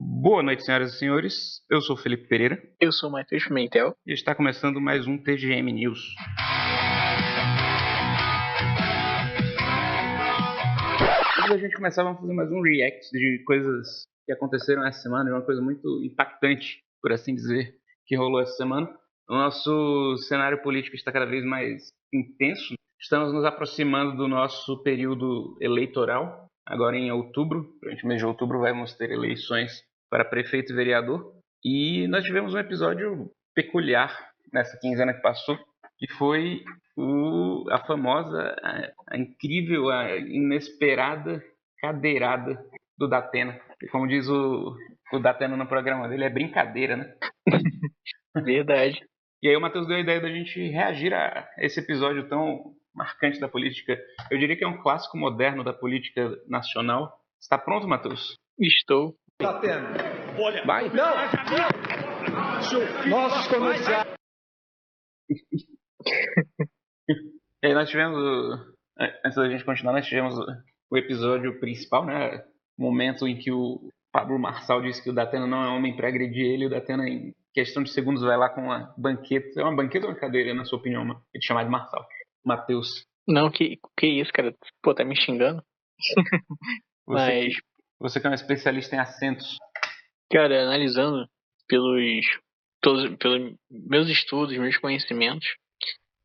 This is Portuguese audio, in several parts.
Boa noite, senhoras e senhores. Eu sou o Felipe Pereira Eu sou o Matheus Pimentel. e está começando mais um TGM News. Antes da gente começar, vamos fazer mais um react de coisas que aconteceram essa semana, de uma coisa muito impactante, por assim dizer, que rolou essa semana. O nosso cenário político está cada vez mais intenso. Estamos nos aproximando do nosso período eleitoral. Agora em outubro, durante o mês de outubro, vamos ter eleições para prefeito e vereador. E nós tivemos um episódio peculiar nessa quinzena que passou, que foi a famosa, a incrível, a inesperada cadeirada do Datena. E como diz o Datena no programa dele, é brincadeira, né? Verdade. E aí o Matheus deu a ideia da gente reagir a esse episódio tão marcante da política. Eu diria que é um clássico moderno da política nacional. Está pronto, Matheus? Estou. Datena. Olha, Vai. Não. Nossos comerciais. E aí nós tivemos, antes da gente continuar, nós tivemos o episódio principal, né? O momento em que o Pablo Marçal disse que o Datena não é homem para agredir ele. O Datena, em questão de segundos, vai lá com uma banqueta. É uma banqueta ou uma cadeira, na sua opinião? Ele chamar de Marçal. Matheus. Não, que isso, cara? Pô, tá me xingando? Mas, Você que é um especialista em assentos. cara, analisando pelos meus estudos, meus conhecimentos,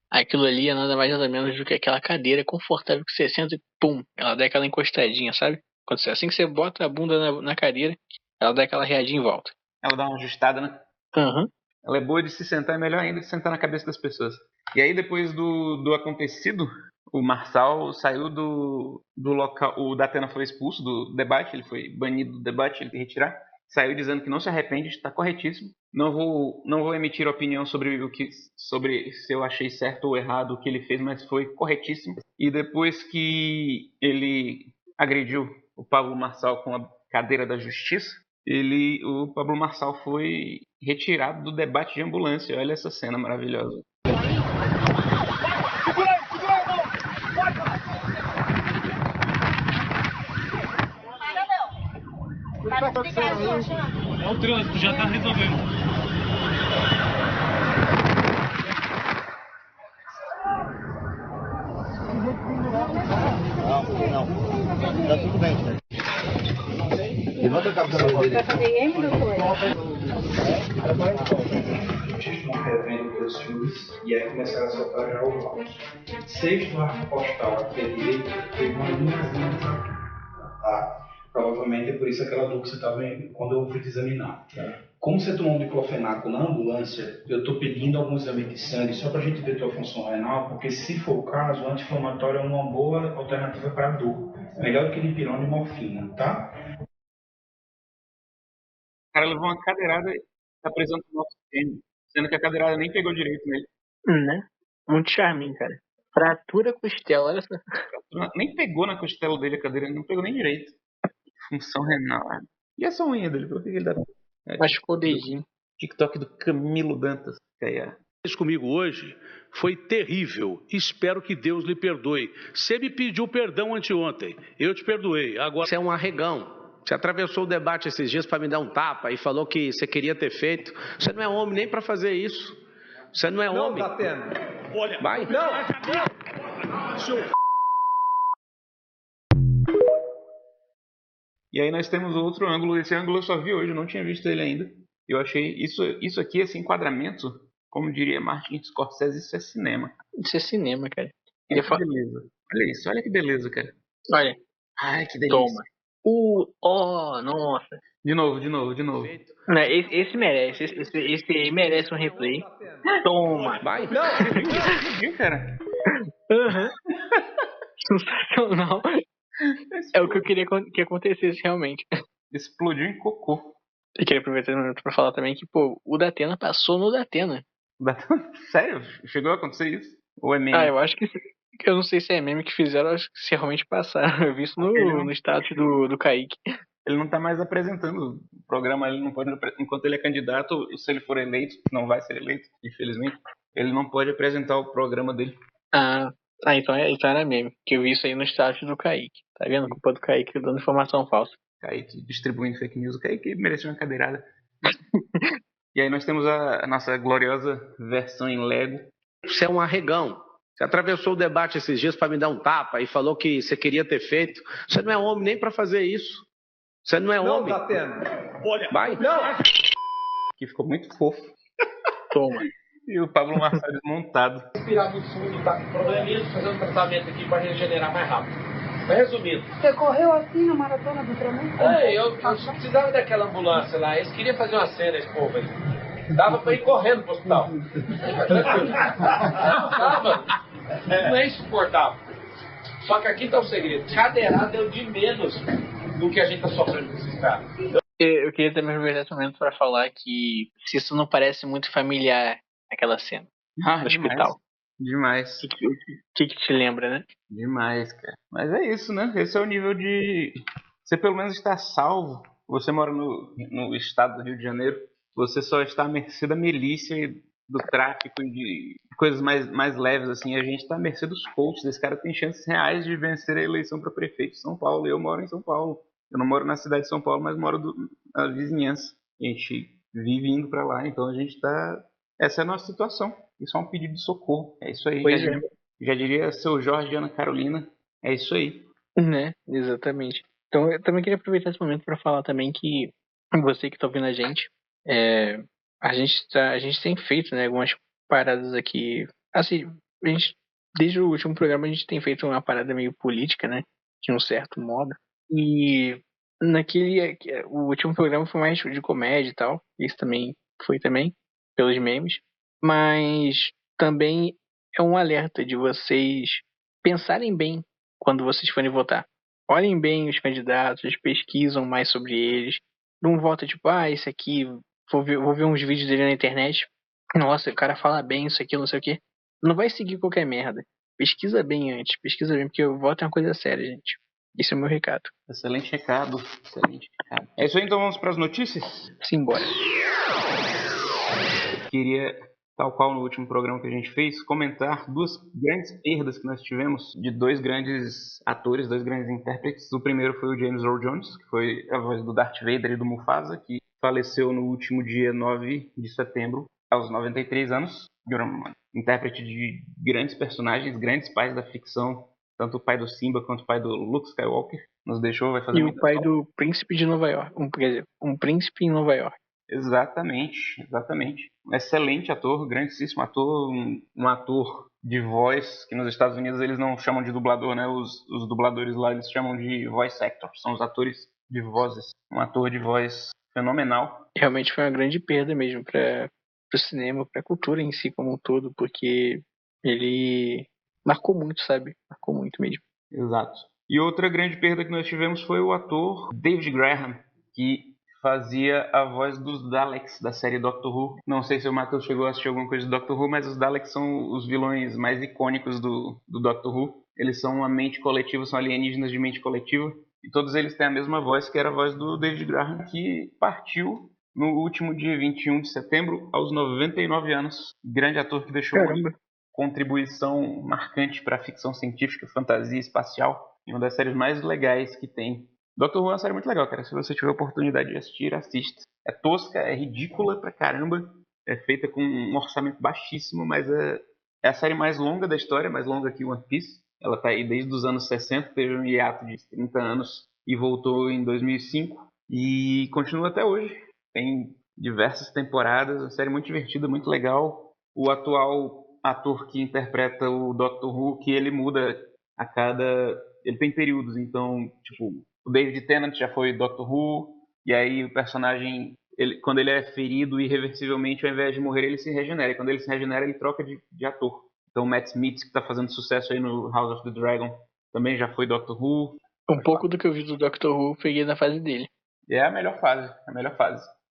aquilo ali é nada mais nada menos do que aquela cadeira confortável que você senta e pum, ela dá aquela encostadinha, sabe? Assim que você bota a bunda na cadeira, ela dá aquela readinha em volta. Ela dá uma ajustada, né? Aham. Ela é boa de se sentar, é melhor ainda de sentar na cabeça das pessoas. E aí, depois do acontecido, o Marçal saiu do local. O Datena foi expulso do debate, ele foi banido do debate, ele tem que retirar. Saiu dizendo que não se arrepende, está corretíssimo. Não vou emitir opinião sobre se eu achei certo ou errado o que ele fez, mas foi corretíssimo. E depois que ele agrediu o Pablo Marçal com a cadeira da justiça, o Pablo Marçal foi retirado do debate de ambulância. Olha essa cena maravilhosa. É o trânsito, já tá resolvendo. Não. Tá tudo bem, cara. Levanta a cabeça dele. Vai fazer M, doutor? Uma revenda dos filmes e aí começaram a soltar já os áudios. Sexto arco postal aqui à direita teve uma linhazinha, tá? Provavelmente é por isso aquela dor que você estava vendo quando eu fui te examinar. Como você tomou um diclofenaco na ambulância, eu estou pedindo alguns exames de sangue só para a gente ver tua função renal, porque se for o caso, o anti-inflamatório é uma boa alternativa para a dor. Melhor do que dipirona e morfina, tá? O cara levou uma cadeirada e tá apresentando o nosso tênis, sendo que a cadeirada nem pegou direito nele. Né? Muito charminho, cara. Fratura costela, olha só. Nem pegou na costela dele a cadeira, não pegou nem direito. Função renal. E essa unha dele? Por que ele dá? Machucou o dedinho. TikTok do Camilo Dantas. Fez comigo hoje foi terrível. Espero que Deus lhe perdoe. Você me pediu perdão anteontem. Eu te perdoei. Agora Você é um arregão. Você atravessou o debate esses dias para me dar um tapa e falou que você queria ter feito. Você não é homem nem para fazer isso. Você não é homem. Não, Datena. olha, Vai. E aí nós temos outro ângulo. Esse ângulo eu só vi hoje, eu não tinha visto ele ainda. Eu achei isso aqui, esse enquadramento, como diria Martin Scorsese, isso é cinema. Isso é cinema, cara. Olha que beleza. Olha isso, olha que beleza, cara. Olha, Ai, que delícia. toma. Nossa. De novo. Né, esse merece. Esse aí merece um replay. Toma. Vai. Viu, cara? Aham. Sensacional. É o que eu queria que acontecesse realmente. Explodiu em cocô. Eu queria aproveitar esse momento pra falar também que, pô, o Datena passou no Datena. Sério? Chegou a acontecer isso? Ou é meme? Eu acho que... Eu não sei se é meme que fizeram, eu acho que se realmente passaram. Eu vi isso no status do Kaique. Ele não tá mais apresentando o programa, ele não pode, enquanto ele é candidato, se ele for eleito, não vai ser eleito, infelizmente, ele não pode apresentar o programa dele. Então era meme, que eu vi isso aí no status do Kaique. Tá vendo? Culpa do Kaique dando informação falsa. Kaique distribuindo fake news. O Kaique mereceu uma cadeirada. E aí nós temos a nossa gloriosa versão em Lego. Você é um arregão. Você atravessou o debate esses dias para me dar um tapa e falou que você queria ter feito. Você não é homem nem para fazer isso. Você não é homem. Não tá tendo. Olha, vai. Não. Que ficou muito fofo. Toma. E o Pablo Marçal desmontado. Respirar muito fundo, tá com probleminha, fazer um tratamento aqui para regenerar mais rápido. Mas resumindo. Você correu assim na maratona do Flamengo? Eu precisava daquela ambulância lá. Eles queriam fazer uma cena, esse povo aí. Dava para ir correndo pro hospital. Tranquilo. Dava. Não é insuportável. Só que aqui tá o segredo. Cadeirada deu de menos do que a gente tá sofrendo com esses caras. Eu queria também aproveitar esse momento para falar que se isso não parece muito familiar, aquela cena no hospital. Demais. O que te lembra, né? Demais, cara. Mas é isso, né? Esse é o nível de... Você pelo menos está salvo. Você mora no estado do Rio de Janeiro. Você só está à mercê da milícia e do tráfico e de coisas mais leves, assim. A gente está à mercê dos coaches. Esse cara tem chances reais de vencer a eleição para prefeito de São Paulo. Eu moro em São Paulo. Eu não moro na cidade de São Paulo, mas moro na vizinhança. A gente vive indo para lá. Então a gente está... Essa é a nossa situação. Isso é um pedido de socorro. É isso aí. Já diria seu Jorge e Ana Carolina. É isso aí. Né? Exatamente. Então eu também queria aproveitar esse momento para falar também que você que está ouvindo a gente tem feito, né, algumas paradas aqui. Assim, desde o último programa a gente tem feito uma parada meio política, né? De um certo modo. E o último programa foi mais de comédia e tal. Isso também foi pelos memes. Mas também é um alerta de vocês pensarem bem quando vocês forem votar. Olhem bem os candidatos, pesquisam mais sobre eles. Não vota tipo, esse aqui, vou ver uns vídeos dele na internet. Nossa, o cara fala bem, isso aqui, não sei o quê. Não vai seguir qualquer merda. Pesquisa bem antes, porque o voto é uma coisa séria, gente. Esse é o meu recado. Excelente recado. É isso aí, então vamos para as notícias? Simbora. Queria, tal qual no último programa que a gente fez, comentar duas grandes perdas que nós tivemos de dois grandes atores, dois grandes intérpretes. O primeiro foi o James Earl Jones, que foi a voz do Darth Vader e do Mufasa, que faleceu no último dia 9 de setembro, aos 93 anos. Intérprete de grandes personagens, grandes pais da ficção, tanto o pai do Simba quanto o pai do Luke Skywalker. Nos deixou, vai fazer. E o pai do Príncipe de Nova York. Um príncipe em Nova York. Exatamente. Um excelente ator, grandíssimo ator, um ator de voz, que nos Estados Unidos eles não chamam de dublador, né? Os dubladores lá eles chamam de voice actors, são os atores de vozes. Um ator de voz fenomenal. Realmente foi uma grande perda mesmo para o cinema, para a cultura em si como um todo, porque ele marcou muito, sabe? Marcou muito mesmo. Exato. E outra grande perda que nós tivemos foi o ator David Graham, que fazia a voz dos Daleks da série Doctor Who. Não sei se o Matheus chegou a assistir alguma coisa do Doctor Who, mas os Daleks são os vilões mais icônicos do Doctor Who. Eles são uma mente coletiva, são alienígenas de mente coletiva. E todos eles têm a mesma voz, que era a voz do David Graham, que partiu no último dia 21 de setembro, aos 99 anos. Grande ator que deixou uma contribuição marcante para a ficção científica, fantasia espacial. E uma das séries mais legais que tem. Doctor Who é uma série muito legal, cara. Se você tiver a oportunidade de assistir, assista. É tosca, é ridícula pra caramba. É feita com um orçamento baixíssimo, mas é a série mais longa da história, mais longa que One Piece. Ela tá aí desde os anos 60, teve um hiato de 30 anos e voltou em 2005. E continua até hoje. Tem diversas temporadas, uma série muito divertida, muito legal. O atual ator que interpreta o Doctor Who, que ele muda a cada... Ele tem períodos, então, tipo... O David Tennant já foi Doctor Who, e aí o personagem, quando ele é ferido irreversivelmente, ao invés de morrer, ele se regenera. E quando ele se regenera, ele troca de ator. Então o Matt Smith, que está fazendo sucesso aí no House of the Dragon, também já foi Doctor Who. Um pouco do que eu vi do Doctor Who, peguei na fase dele. É a melhor fase.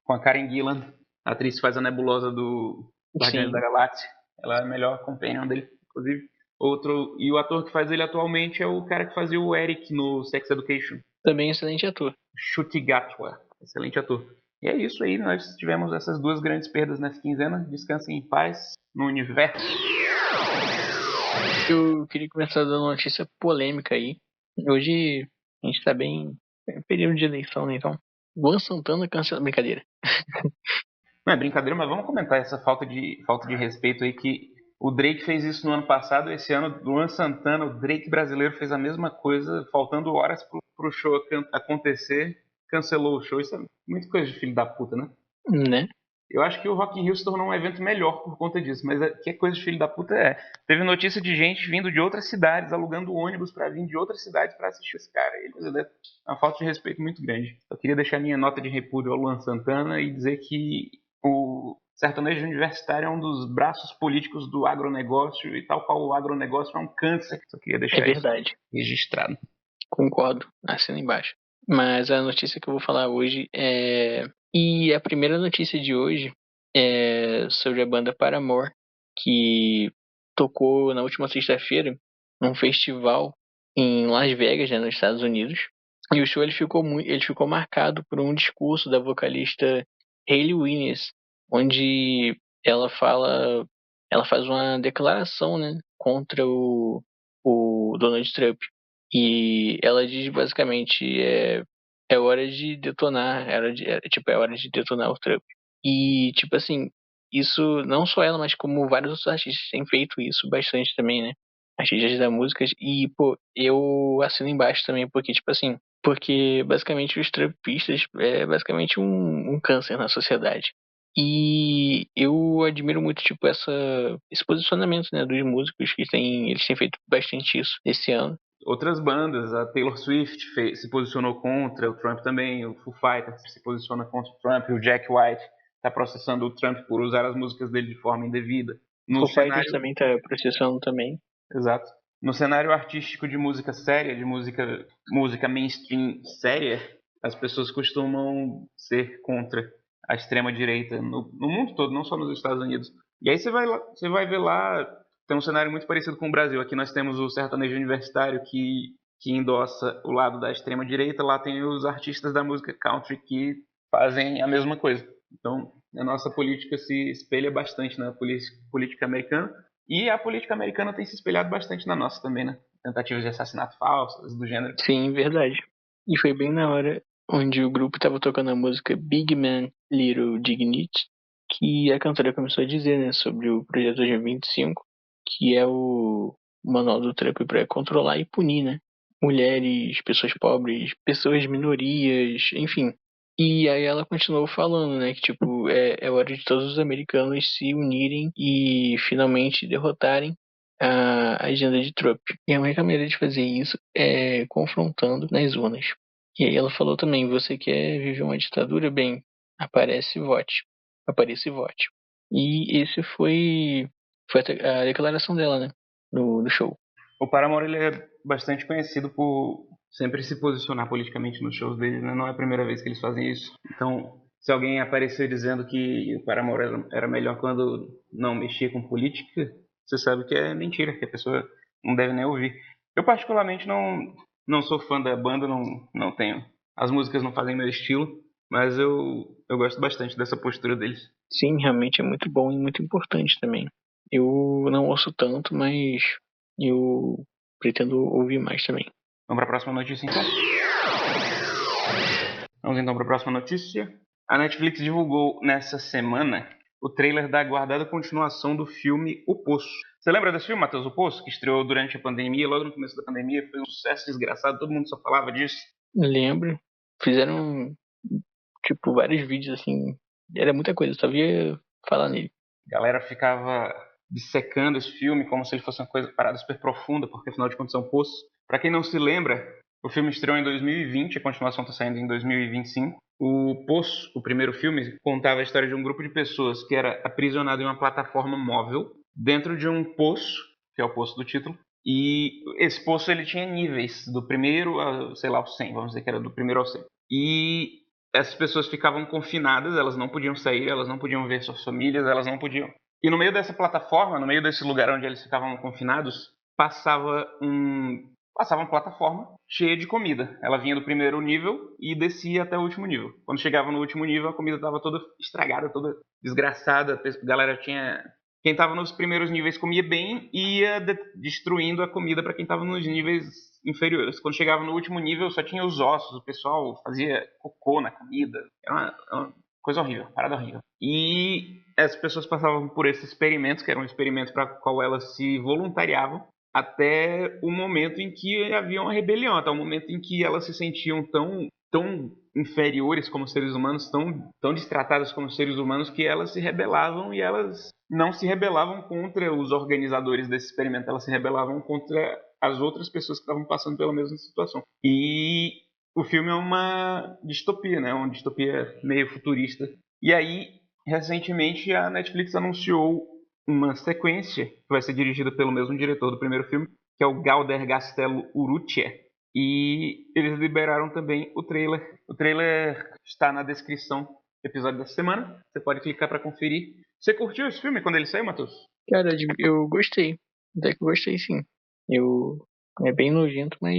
Com a Karen Gillan, a atriz que faz a nebulosa do Guardiões da Galáxia. Ela é a melhor companion dele, inclusive. E o ator que faz ele atualmente é o cara que fazia o Eric no Sex Education. Também excelente ator. Ncuti Gatwa, excelente ator. E é isso aí, nós tivemos essas duas grandes perdas nessa quinzena. Descansem em paz no universo. Eu queria começar dando uma notícia polêmica aí. Hoje a gente tá bem É período de eleição, né? Então, Luan Santana cancela. Brincadeira. Não é brincadeira, mas vamos comentar essa falta de respeito aí que o Drake fez isso no ano passado, esse ano Luan Santana, o Drake brasileiro, fez a mesma coisa, faltando horas pro show acontecer, cancelou o show. Isso é muito coisa de filho da puta, né? Né? Eu acho que o Rock in Rio se tornou um evento melhor por conta disso, mas que coisa de filho da puta é. Teve notícia de gente vindo de outras cidades, alugando ônibus pra vir de outras cidades pra assistir esse cara. É uma falta de respeito muito grande. Eu queria deixar minha nota de repúdio ao Luan Santana e dizer que o sertanejo universitário é um dos braços políticos do agronegócio e tal qual o agronegócio é um câncer. Só queria deixar É verdade. isso registrado. Concordo. Assina embaixo. Mas a notícia que eu vou falar hoje é... E a primeira notícia de hoje é sobre a banda Paramore, que tocou na última sexta-feira num festival em Las Vegas, né, nos Estados Unidos. E o show ele ficou marcado por um discurso da vocalista Hayley Williams, onde ela faz uma declaração, né, contra o Donald Trump. E ela diz basicamente é hora de detonar, é hora de detonar o Trump. E tipo assim, isso não só ela, mas como vários outros artistas têm feito isso bastante também, né? Artistas da música e pô, eu assino embaixo também porque tipo assim, porque basicamente os trumpistas é basicamente um câncer na sociedade. E eu admiro muito, tipo, esse posicionamento, né, dos músicos eles têm feito bastante isso esse ano. Outras bandas, a Taylor Swift se posicionou contra o Trump também, o Foo Fighters se posiciona contra o Trump, o Jack White está processando o Trump por usar as músicas dele de forma indevida. Foo Fighters também está processando também. Exato. No cenário artístico de música séria, de música mainstream séria, as pessoas costumam ser contra a extrema-direita no mundo todo, não só nos Estados Unidos. E aí você vai ver lá, tem um cenário muito parecido com o Brasil. Aqui nós temos o sertanejo universitário que endossa o lado da extrema-direita, lá tem os artistas da música country que fazem a mesma coisa. Então, a nossa política se espelha bastante na política americana. E a política americana tem se espelhado bastante na nossa também, né? Tentativas de assassinato falsas, do gênero. Sim, verdade. E foi bem na hora onde o grupo estava tocando a música Big Man, Little Dignity, que a cantora começou a dizer, né, sobre o Projeto 2025, que é o manual do Trump para controlar e punir, né? Mulheres, pessoas pobres, pessoas de minorias, enfim. E aí ela continuou falando, né, que tipo, é hora de todos os americanos se unirem e finalmente derrotarem a agenda de Trump. E a única maneira de fazer isso é confrontando nas urnas. E aí ela falou também, você quer viver uma ditadura? Bem, apareça e vote. E esse foi a declaração dela, né, no show. O Paramore ele é bastante conhecido por sempre se posicionar politicamente nos shows dele, né? Não é a primeira vez que eles fazem isso. Então, se alguém aparecer dizendo que o Paramore era melhor quando não mexia com política, você sabe que é mentira, que a pessoa não deve nem ouvir. Eu particularmente não sou fã da banda, não tenho. As músicas não fazem meu estilo, mas eu gosto bastante dessa postura deles. Sim, realmente é muito bom e muito importante também. Eu não ouço tanto, mas eu pretendo ouvir mais também. Vamos para a próxima notícia, então? Vamos então para a próxima notícia. A Netflix divulgou nessa semana o trailer da aguardada continuação do filme O Poço. Você lembra desse filme, Matheus, O Poço? Que estreou durante a pandemia, logo no começo da pandemia. Foi um sucesso desgraçado, todo mundo só falava disso. Lembro. Fizeram, tipo, vários vídeos, assim. Era muita coisa, só via falar nele. A galera ficava dissecando esse filme como se ele fosse uma parada super profunda, porque afinal de contas é um poço. Pra quem não se lembra, o filme estreou em 2020, a continuação tá saindo em 2025. O Poço, o primeiro filme, contava a história de um grupo de pessoas que era aprisionado em uma plataforma móvel dentro de um poço, que é o poço do título. E esse poço ele tinha níveis, do primeiro a, sei lá, ao 100, vamos dizer que era do primeiro ao 100. E essas pessoas ficavam confinadas, elas não podiam sair, elas não podiam ver suas famílias, elas não podiam. E no meio dessa plataforma, no meio desse lugar onde eles ficavam confinados, passava uma plataforma cheia de comida. Ela vinha do primeiro nível e descia até o último nível. Quando chegava no último nível, a comida estava toda estragada, toda desgraçada. A galera tinha... Quem estava nos primeiros níveis comia bem e ia destruindo a comida para quem estava nos níveis inferiores. Quando chegava no último nível, só tinha os ossos, o pessoal fazia cocô na comida. Era uma coisa horrível, parada horrível. E as pessoas passavam por esses experimentos, que eram um experimentos para o qual elas se voluntariavam, até o momento em que havia uma rebelião, até o momento em que elas se sentiam tão inferiores como seres humanos, tão destratadas como seres humanos, que elas se rebelavam, e elas não se rebelavam contra os organizadores desse experimento, elas se rebelavam contra as outras pessoas que estavam passando pela mesma situação. E o filme é uma distopia, né? Uma distopia meio futurista. E aí, recentemente, a Netflix anunciou uma sequência que vai ser dirigida pelo mesmo diretor do primeiro filme, que é o Galder Gastelo Urrutia. E eles liberaram também o trailer. O trailer está na descrição do episódio da semana. Você pode clicar para conferir. Você curtiu esse filme quando ele saiu, Matheus? Cara, eu gostei. Até que eu gostei, sim. É bem nojento, mas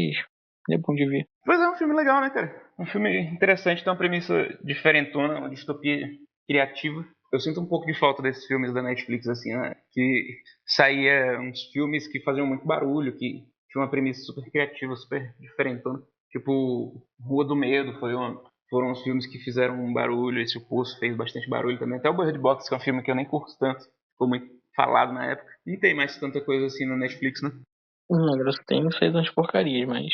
é bom de ver. Pois é, um filme legal, né, cara? Um filme interessante, tem uma premissa diferentona, uma distopia criativa. Eu sinto um pouco de falta desses filmes da Netflix, assim, né? Que saía uns filmes que faziam muito barulho, que tinha uma premissa super criativa, super diferentona. Tipo, Rua do Medo foram uns filmes que fizeram um barulho. Esse O Poço fez bastante barulho também. Até o Bird Box, que é um filme que eu nem curto tanto, ficou muito falado na época. Não tem mais tanta coisa assim na Netflix, né? Agora só tem saído umas porcarias, mas...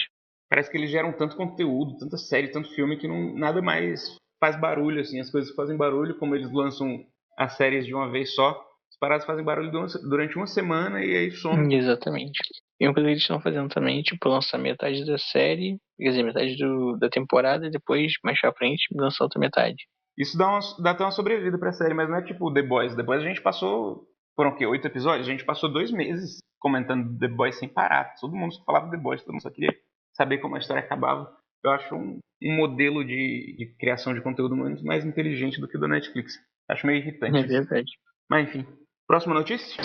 Parece que eles geram tanto conteúdo, tanta série, tanto filme, que nada mais faz barulho, assim. As coisas fazem barulho, como eles lançam as séries de uma vez só. As paradas fazem barulho durante uma semana e aí somem. Exatamente. E uma coisa que eles estão fazendo também, tipo, lançar metade da série, quer dizer, metade da temporada, e depois, mais pra frente, lançar outra metade. Isso dá até uma sobrevida pra série, mas não é tipo The Boys. The Boys a gente passou, foram o quê? 8 episódios? A gente passou 2 meses comentando The Boys sem parar. Todo mundo só falava The Boys, todo mundo só queria saber como a história acabava. Eu acho um modelo de criação de conteúdo muito mais inteligente do que o da Netflix. Acho meio irritante. É verdade. Mas enfim. Próxima notícia?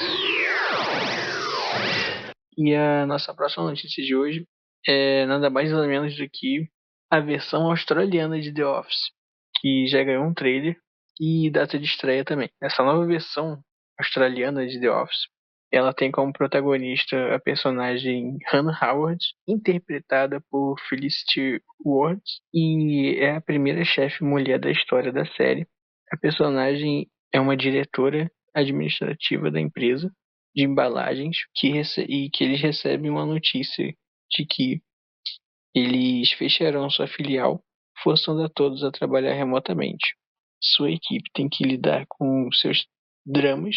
E a nossa próxima notícia de hoje é nada mais nada menos do que a versão australiana de The Office, que já ganhou um trailer e data de estreia também. Essa nova versão australiana de The Office, ela tem como protagonista a personagem Hannah Howard, interpretada por Felicity Ward, e é a primeira chefe mulher da história da série. A personagem é uma diretora administrativa da empresa de embalagens e que eles recebem uma notícia de que eles fecharão sua filial, forçando a todos a trabalhar remotamente. Sua equipe tem que lidar com seus dramas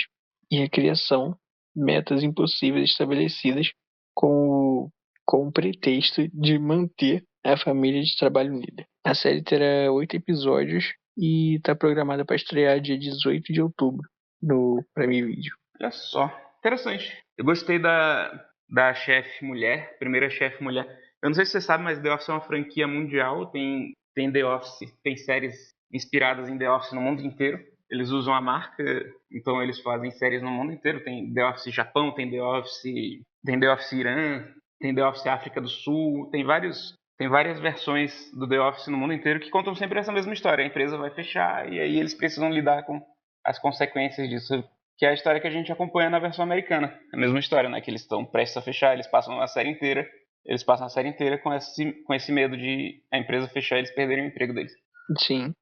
e a criação metas impossíveis estabelecidas com o pretexto de manter a família de trabalho unida. A série terá 8 episódios e está programada para estrear dia 18 de outubro no Prime Video. Olha só. Interessante. Eu gostei da chefe mulher, primeira chefe mulher. Eu não sei se você sabe, mas The Office é uma franquia mundial. Tem The Office, tem séries inspiradas em The Office no mundo inteiro. Eles usam a marca, então eles fazem séries no mundo inteiro. Tem The Office Japão, tem The Office Irã, tem The Office África do Sul, tem várias versões do The Office no mundo inteiro que contam sempre essa mesma história. A empresa vai fechar e aí eles precisam lidar com as consequências disso, que é a história que a gente acompanha na versão americana. A mesma história, né? Que eles estão prestes a fechar, eles passam a série inteira com esse medo de a empresa fechar e eles perderem o emprego deles. Sim.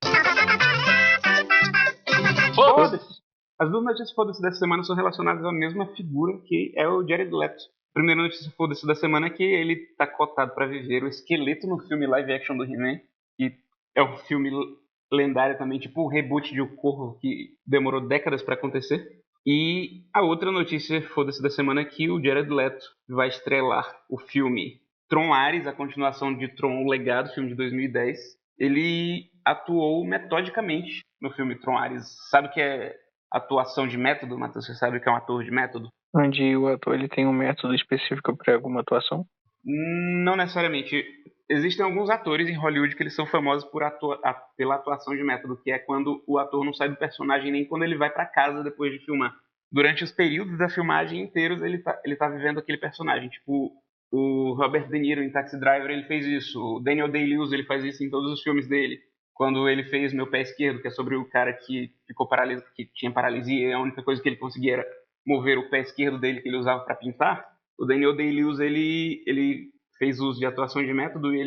Foda-se! As duas notícias foda-se dessa semana são relacionadas à mesma figura, que é o Jared Leto. A primeira notícia foda-se da semana é que ele tá cotado para viver o esqueleto no filme live action do He-Man, que é um filme lendário também, tipo o reboot de O Corvo, que demorou décadas para acontecer. E a outra notícia foda-se da semana é que o Jared Leto vai estrelar o filme Tron Ares, a continuação de Tron o Legado, filme de 2010. Ele atuou metodicamente no filme Tron Ares. Sabe o que é atuação de método, Matheus? Você sabe o que é um ator de método? Onde o ator ele tem um método específico para alguma atuação? Não necessariamente. Existem alguns atores em Hollywood que eles são famosos pela atuação de método, que é quando o ator não sai do personagem nem quando ele vai para casa depois de filmar. Durante os períodos da filmagem inteiros ele tá vivendo aquele personagem. Tipo, o Robert De Niro em Taxi Driver ele fez isso. O Daniel Day-Lewis ele faz isso em todos os filmes dele. Quando ele fez Meu Pé Esquerdo, que é sobre o cara que ficou paralisado, que tinha paralisia, e a única coisa que ele conseguia era mover o pé esquerdo dele que ele usava para pintar. O Daniel Day-Lewis ele fez uso de atuação de método e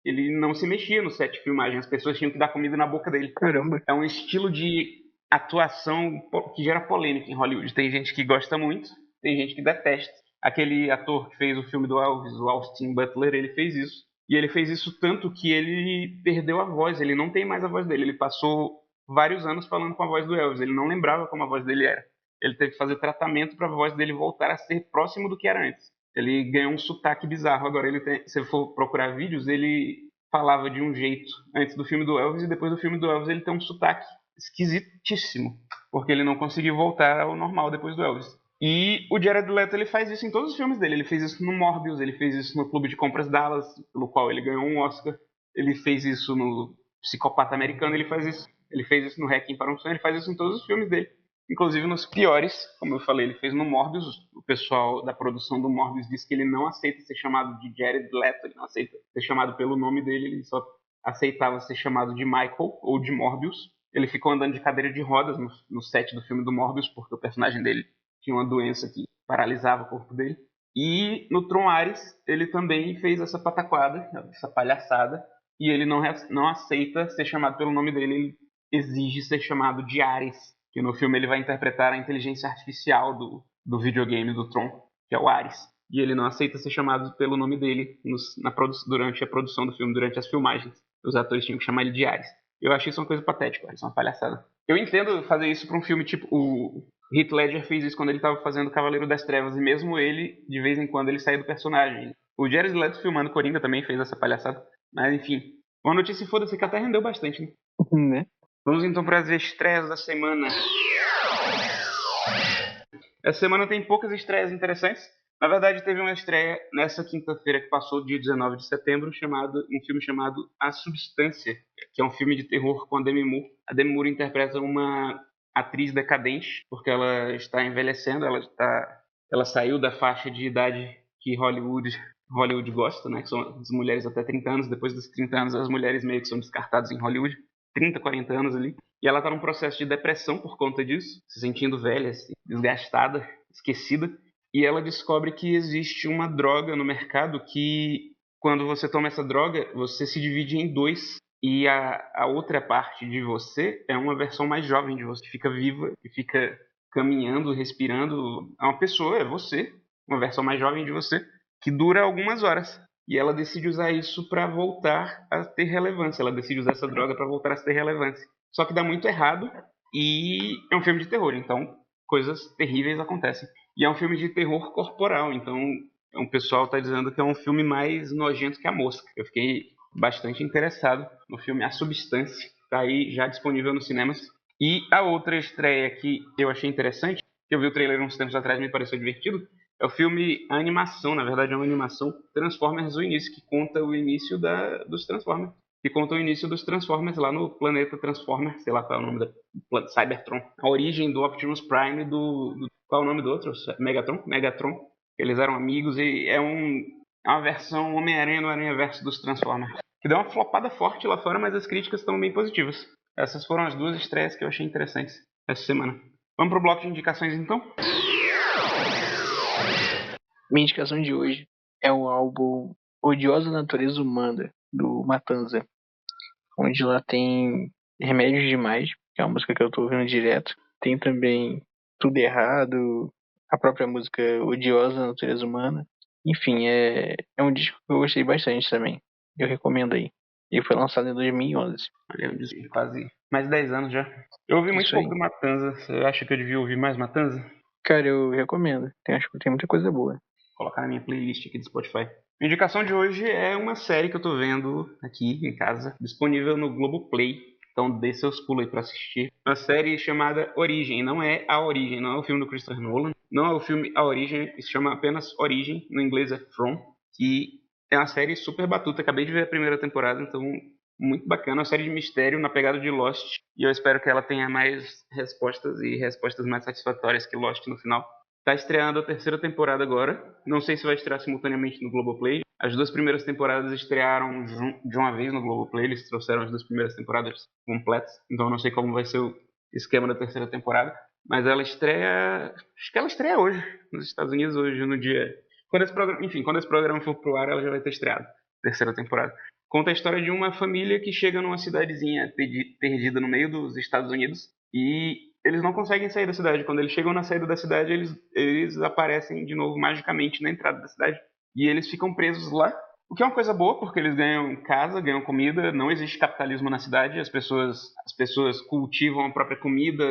ele não se mexia no set de filmagem. As pessoas tinham que dar comida na boca dele. Caramba. É um estilo de atuação que gera polêmica em Hollywood. Tem gente que gosta muito, tem gente que detesta. Aquele ator que fez o filme do Elvis, o Austin Butler, ele fez isso. E ele fez isso tanto que ele perdeu a voz. Ele não tem mais a voz dele. Ele passou vários anos falando com a voz do Elvis. Ele não lembrava como a voz dele era. Ele teve que fazer tratamento para a voz dele voltar a ser próximo do que era antes. Ele ganhou um sotaque bizarro. Agora, se for procurar vídeos, ele falava de um jeito antes do filme do Elvis, e depois do filme do Elvis ele tem um sotaque esquisitíssimo, porque ele não conseguiu voltar ao normal depois do Elvis. E o Jared Leto, ele faz isso em todos os filmes dele. Ele fez isso no Morbius, ele fez isso no Clube de Compras Dallas, pelo qual ele ganhou um Oscar. Ele fez isso no Psicopata Americano, ele fez isso no Requiem para um Sonho, ele faz isso em todos os filmes dele. Inclusive nos piores, como eu falei, ele fez no Morbius. O pessoal da produção do Morbius disse que ele não aceita ser chamado de Jared Leto, ele não aceita ser chamado pelo nome dele, ele só aceitava ser chamado de Michael ou de Morbius. Ele ficou andando de cadeira de rodas no set do filme do Morbius, porque o personagem dele tinha uma doença que paralisava o corpo dele. E no Tron Ares, ele também fez essa pataquada, essa palhaçada, e ele não aceita ser chamado pelo nome dele, ele exige ser chamado de Ares, que no filme ele vai interpretar a inteligência artificial do videogame do Tron, que é o Ares. E ele não aceita ser chamado pelo nome dele durante a produção do filme, durante as filmagens. Os atores tinham que chamar ele de Ares. Eu achei isso uma coisa patética, isso é uma palhaçada. Eu entendo fazer isso para um filme tipo... O Heath Ledger fez isso quando ele estava fazendo Cavaleiro das Trevas, e mesmo ele, de vez em quando, ele saía do personagem. O Jared Leto filmando Coringa também fez essa palhaçada. Mas, enfim, uma notícia foda-se que até rendeu bastante, né? Né? Vamos então para as estreias da semana. Essa semana tem poucas estreias interessantes. Na verdade, teve uma estreia nessa quinta-feira que passou, dia 19 de setembro, um filme chamado A Substância, que é um filme de terror com a Demi Moore. A Demi Moore interpreta uma atriz decadente, porque ela está envelhecendo, ela saiu da faixa de idade que Hollywood gosta, né? Que são as mulheres até 30 anos. Depois dos 30 anos, as mulheres meio que são descartadas em Hollywood. 30, 40 anos ali. E ela está num processo de depressão por conta disso, se sentindo velha, desgastada, esquecida. E ela descobre que existe uma droga no mercado que, quando você toma essa droga, você se divide em dois. E a outra parte de você é uma versão mais jovem de você, que fica viva, que fica caminhando, respirando. É uma pessoa, é você, uma versão mais jovem de você, que dura algumas horas. E ela decide usar isso para voltar a ter relevância. Ela decide usar essa droga para voltar a ter relevância. Só que dá muito errado e é um filme de terror, então coisas terríveis acontecem. E é um filme de terror corporal, então o pessoal está dizendo que é um filme mais nojento que A Mosca. Eu fiquei bastante interessado no filme A Substância, está aí já disponível nos cinemas. E a outra estreia que eu achei interessante, que eu vi o trailer uns tempos atrás e me pareceu divertido, é o filme, a animação, na verdade é uma animação Transformers o Início, que conta o início dos Transformers. Que conta o início dos Transformers lá no planeta Transformer, sei lá qual é o nome da Cybertron. A origem do Optimus Prime qual é o nome do outro? Megatron. Eles eram amigos e é uma versão Homem-Aranha no Aranha-Verso dos Transformers. Que deu uma flopada forte lá fora, mas as críticas estão bem positivas. Essas foram as duas estreias que eu achei interessantes essa semana. Vamos pro bloco de indicações então? Minha indicação de hoje é o álbum Odiosa Natureza Humana, do Matanza, onde lá tem Remédios Demais, que é uma música que eu tô ouvindo direto. Tem também Tudo Errado, a própria música Odiosa Natureza Humana. Enfim, é um disco que eu gostei bastante também. Eu recomendo aí. Ele foi lançado em 2011. Olha, um disco de quase mais de 10 anos já. Eu ouvi muito pouco do Matanza. Você acha que eu devia ouvir mais Matanza? Cara, eu recomendo. Acho que tem muita coisa boa. Vou colocar na minha playlist aqui do Spotify. A indicação de hoje é uma série que eu tô vendo aqui em casa, disponível no Globoplay. Então dê seus pulos aí pra assistir. Uma série chamada Origem. Não é A Origem, não é o filme do Christopher Nolan. Não é o filme A Origem, se chama apenas Origem. No inglês é From. Que é uma série super batuta. Acabei de ver a primeira temporada, então muito bacana. Uma série de mistério na pegada de Lost. E eu espero que ela tenha mais respostas e respostas mais satisfatórias que Lost no final. Tá estreando a terceira temporada agora. Não sei se vai estrear simultaneamente no Globoplay. As duas primeiras temporadas estrearam de uma vez no Globoplay. Eles trouxeram as duas primeiras temporadas completas. Então eu não sei como vai ser o esquema da terceira temporada. Mas ela estreia... Acho que ela estreia hoje, nos Estados Unidos, hoje no dia Quando esse programa for pro ar, ela já vai ter estreado. Terceira temporada. Conta a história de uma família que chega numa cidadezinha perdida no meio dos Estados Unidos e eles não conseguem sair da cidade. Quando eles chegam na saída da cidade, eles aparecem de novo magicamente na entrada da cidade. E eles ficam presos lá, o que é uma coisa boa, porque eles ganham casa, ganham comida, não existe capitalismo na cidade, as pessoas cultivam a própria comida,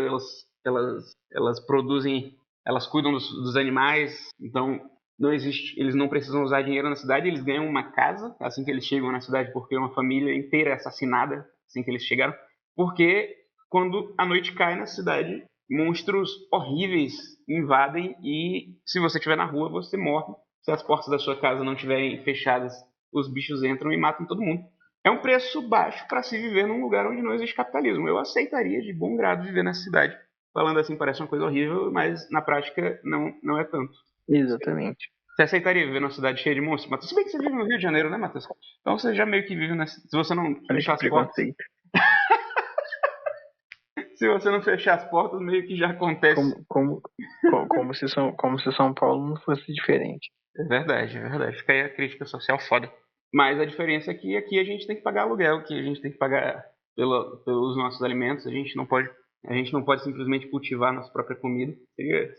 elas produzem, elas cuidam dos animais, então não existe, eles não precisam usar dinheiro na cidade, eles ganham uma casa assim que eles chegam na cidade, porque uma família inteira é assassinada assim que eles chegaram, porque quando a noite cai na cidade, monstros horríveis invadem e se você estiver na rua, você morre. Se as portas da sua casa não estiverem fechadas, os bichos entram e matam todo mundo. É um preço baixo para se viver num lugar onde não existe capitalismo. Eu aceitaria de bom grado viver nessa cidade. Falando assim parece uma coisa horrível, mas na prática não é tanto. Exatamente. Você aceitaria viver numa cidade cheia de monstros, Matheus? Se bem que você vive no Rio de Janeiro, né, Matheus? Então você já meio que vive nessa... Se você não fechar as portas... Se você não fechar as portas, meio que já acontece. Como se São Paulo não fosse diferente. É verdade. Fica aí a crítica social foda. Mas a diferença é que aqui a gente tem que pagar aluguel, que a gente tem que pagar pelos nossos alimentos, a gente não pode simplesmente cultivar nossa própria comida.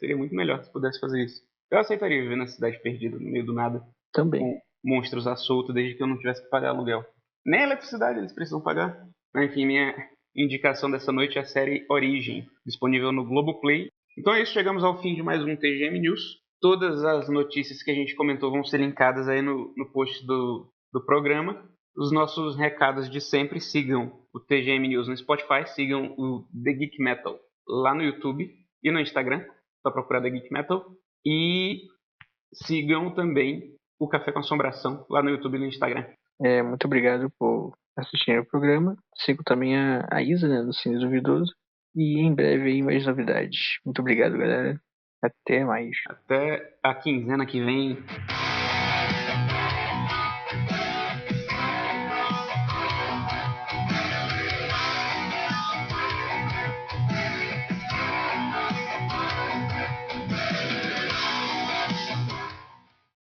Seria muito melhor se pudesse fazer isso. Eu aceitaria viver na cidade perdida, no meio do nada. Também. Com monstros à solta, desde que eu não tivesse que pagar aluguel. Nem a eletricidade eles precisam pagar. Enfim, minha indicação dessa noite é a série Origem, disponível no Globoplay. Então é isso, chegamos ao fim de mais um TGM News. Todas as notícias que a gente comentou vão ser linkadas aí no post do programa. Os nossos recados de sempre, sigam o TGM News no Spotify, sigam o The Geek Metal lá no YouTube e no Instagram, só procurar The Geek Metal. E sigam também o Café com Assombração lá no YouTube e no Instagram. Muito obrigado por assistir o programa. Sigo também a Isa, né, do Cine Duvidoso. E em breve aí mais novidades. Muito obrigado, galera. Até mais. Até a quinzena que vem.